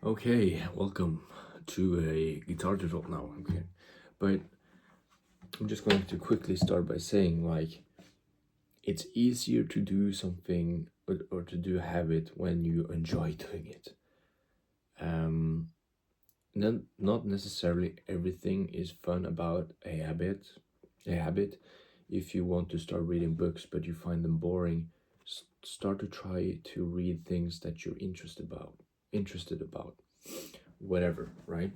Okay, welcome to a guitar tutorial now. Okay, but I'm just going to quickly start by saying it's easier to do something or to do a habit when you enjoy doing it. Um, not necessarily everything is fun about a habit. A habit. If you want to start reading books but you find them boring, start to try to read things that you're interested about, whatever, right?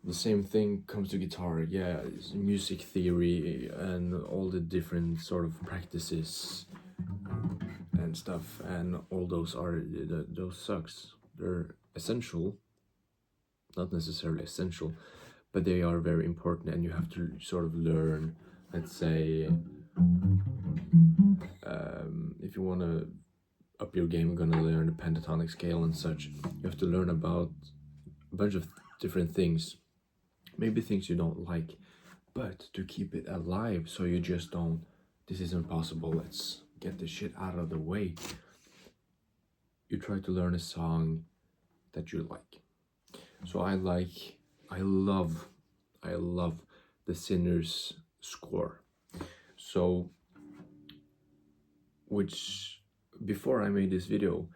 The same thing comes to guitar. Yeah, it's music theory and all the different sort of practices and stuff, and all those those sucks. They're essential, not necessarily essential, but they are very important, and you have to sort of learn. Let's say, if you want to up your game, you're gonna learn the pentatonic scale and such. You have to learn about a bunch of different things, maybe things you don't like, but to keep it alive, so you just don't, this is impossible, let's get this shit out of the way. You try to learn a song that you like. So I love the Sinner's score. So, which, before I made this video,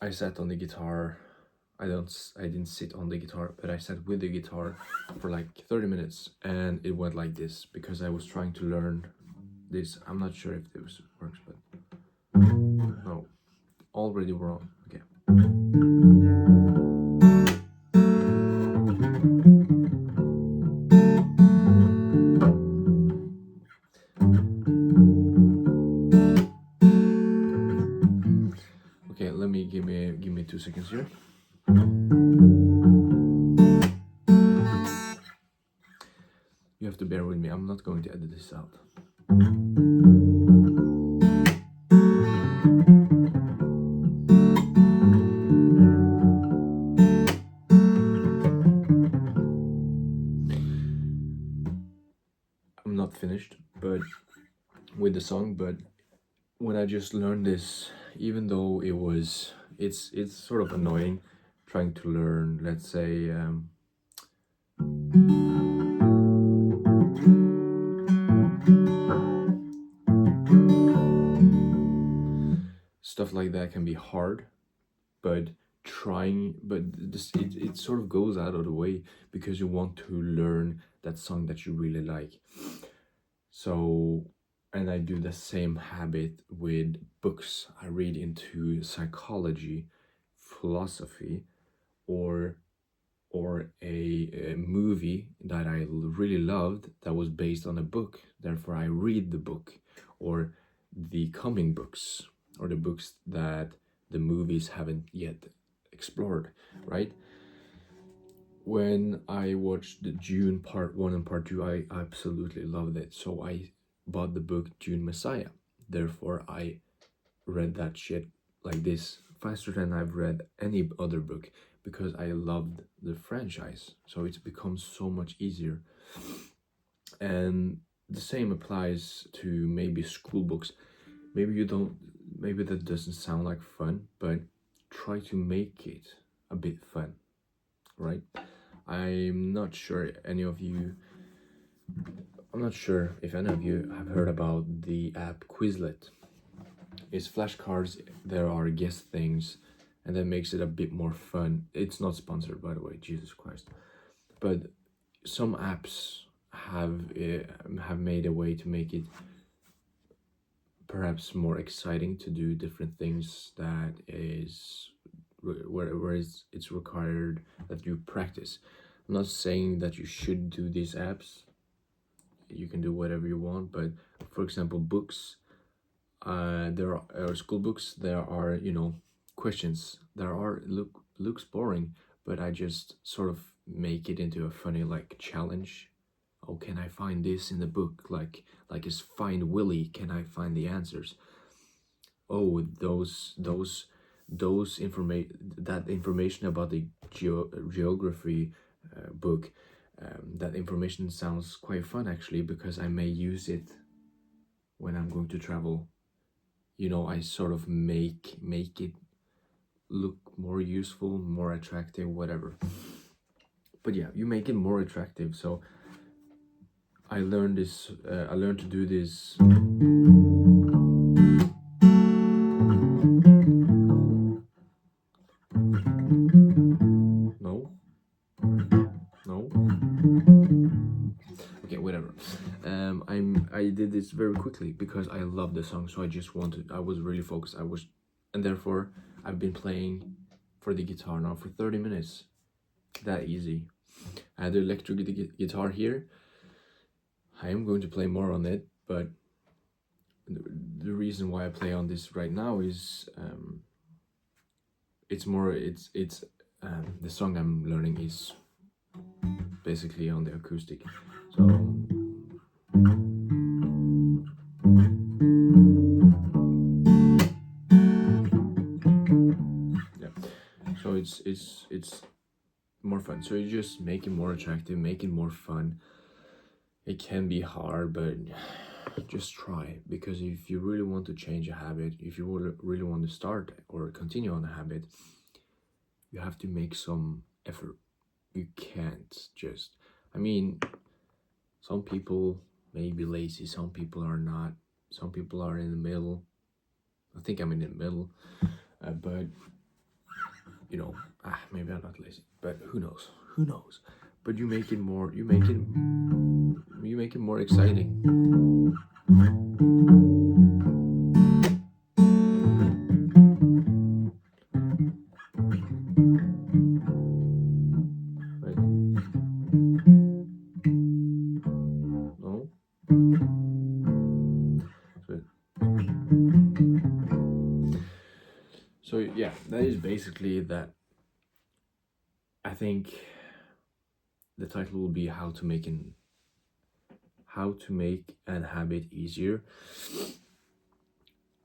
I sat on the guitar. I didn't sit on the guitar, but I sat with the guitar for like 30 minutes, and it went like this because I was trying to learn this. I'm not sure if this works, but no, already wrong. Okay. Okay, give me 2 seconds here. You have to bear with me. I'm not going to edit this out. I'm not finished, but with the song, but when I just learned this, even though it's sort of annoying trying to learn, let's say, stuff like that can be hard, but it sort of goes out of the way because you want to learn that song that you really like. So, and I do the same habit with books. I read into psychology, philosophy, or a movie that I really loved that was based on a book. Therefore, I read the book, or the coming books, or the books that the movies haven't yet explored, right? When I watched the Dune Part 1 and Part 2, I absolutely loved it. So I bought the book Dune Messiah. Therefore, I read that shit like this faster than I've read any other book because I loved the franchise. So it's become so much easier. And the same applies to maybe school books. Maybe that doesn't sound like fun, but try to make it a bit fun, right? I'm not sure if any of you have heard about the app Quizlet. It's flashcards, there are guest things, and that makes it a bit more fun. It's not sponsored, by the way, Jesus Christ. But some apps have made a way to make it perhaps more exciting to do different things that is where it's required that you practice. I'm not saying that you should do these apps. You can do whatever you want, but for example, books, there are school books. There are questions. There are looks boring, but I just sort of make it into a funny like challenge. Oh, can I find this in the book? Like is Find Willy? Can I find the answers? Oh, those information about the geography book. That information sounds quite fun actually because I may use it when I'm going to travel. I sort of make it look more useful, more attractive, whatever. But yeah, you make it more attractive. So I learned this. I learned to do this. No, no. Okay, whatever. I did this very quickly because I love the song. So I just wanted. I was really focused. And therefore I've been playing for the guitar now for 30 minutes. That easy. I had the electric guitar here. I am going to play more on it, but the reason why I play on this right now is it's the song I'm learning is basically on the acoustic. So yeah, so it's more fun. So you just make it more attractive, make it more fun. It can be hard, but just try, because if you really want to change a habit, if you really want to start or continue on a habit, you have to make some effort. You can't just, I mean, some people may be lazy, some people are not, some people are in the middle. I think I'm in the middle, but you know, maybe I'm not lazy, but who knows? Who knows? But you make it more, you make it more exciting. Right? No? So yeah, that is basically that. I think the title will be how to make an habit easier.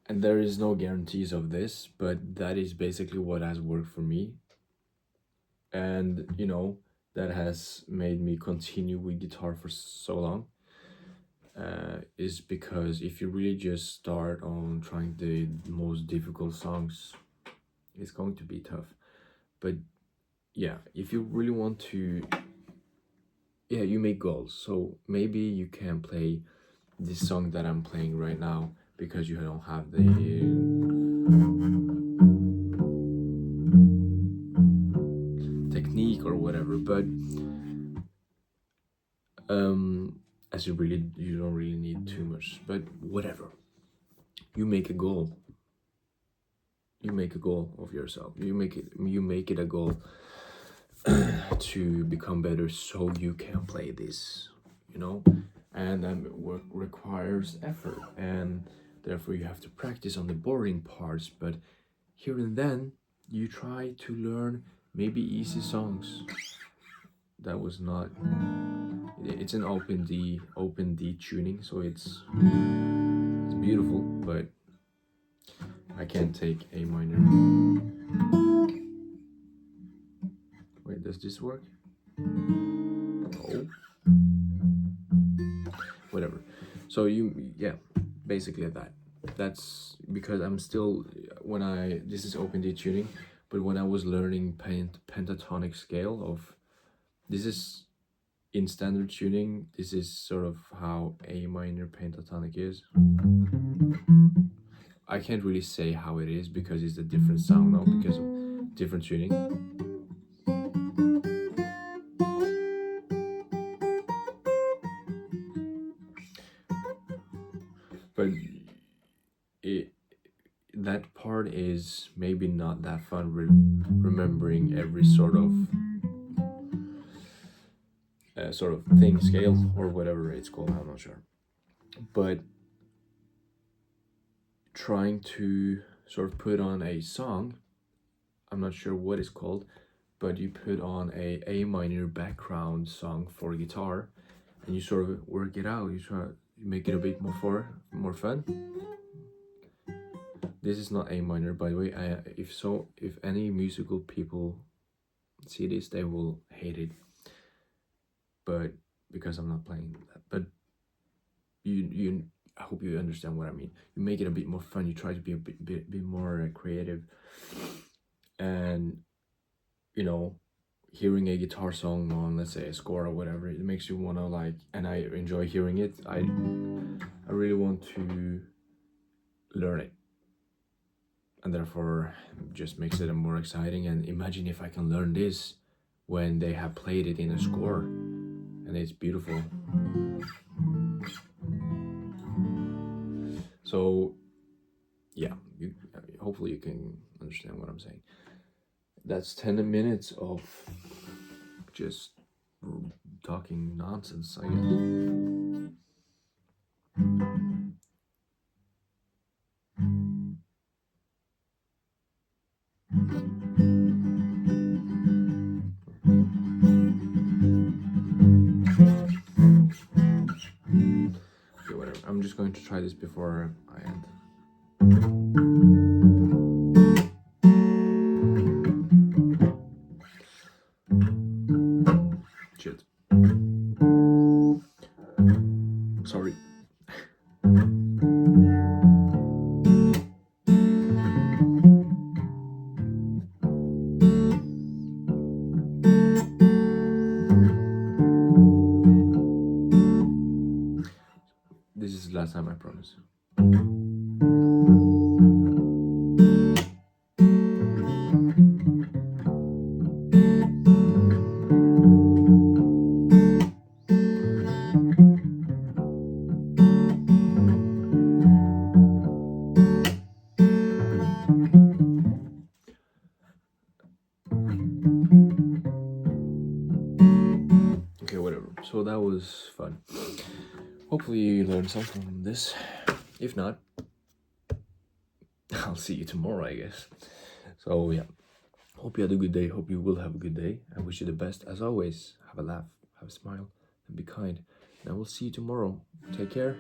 And there is no guarantees of this, but that is basically what has worked for me. And you know, that has made me continue with guitar for so long. Is because if you really just start on trying the most difficult songs, it's going to be tough. But yeah, if you really want to, yeah, you make goals. So maybe you can play this song that I'm playing right now because you don't have the technique or whatever, but as you don't really need too much, but whatever. You make a goal. You make a goal of yourself. You make it a goal to become better so you can play this, you know. And work requires effort, and therefore you have to practice on the boring parts, but here and then you try to learn maybe easy songs. That was not, it's an open D tuning, so it's beautiful, but I can't take A minor. Wait, does this work? No. Whatever. So yeah, basically that's because I'm still, this is open D tuning, but when I was learning pentatonic scale of, this is in standard tuning, this is sort of how A minor pentatonic is. I can't really say how it is because it's a different sound now because of different tuning. But that part is maybe not that fun, remembering every sort of thing, scale or whatever it's called, I'm not sure. But trying to sort of put on a song, I'm not sure what it's called, but you put on a minor background song for guitar and you sort of work it out. You try to make it a bit more fun. This is not A minor, by the way. If any musical people see this, they will hate it. But because I'm not playing that, but I hope you understand what I mean. You make it a bit more fun. You try to be a bit more creative. and you know, hearing a guitar song on, let's say, a score or whatever, it makes you want to like, and I enjoy hearing it. I really want to learn it, and therefore just makes it more exciting. And imagine if I can learn this when they have played it in a score, and it's beautiful. So yeah, hopefully you can understand what I'm saying. That's 10 minutes of just talking nonsense, I guess. Okay, whatever. I'm just going to try this before I end. Shit. Sorry. This is the last time, I promise. Okay, whatever. So that was fun. Hopefully you learned something from this. If not, I'll see you tomorrow, I guess. So yeah, hope you had a good day. Hope you will have a good day. I wish you the best. As always, have a laugh, have a smile, and be kind. And I will see you tomorrow. Take care.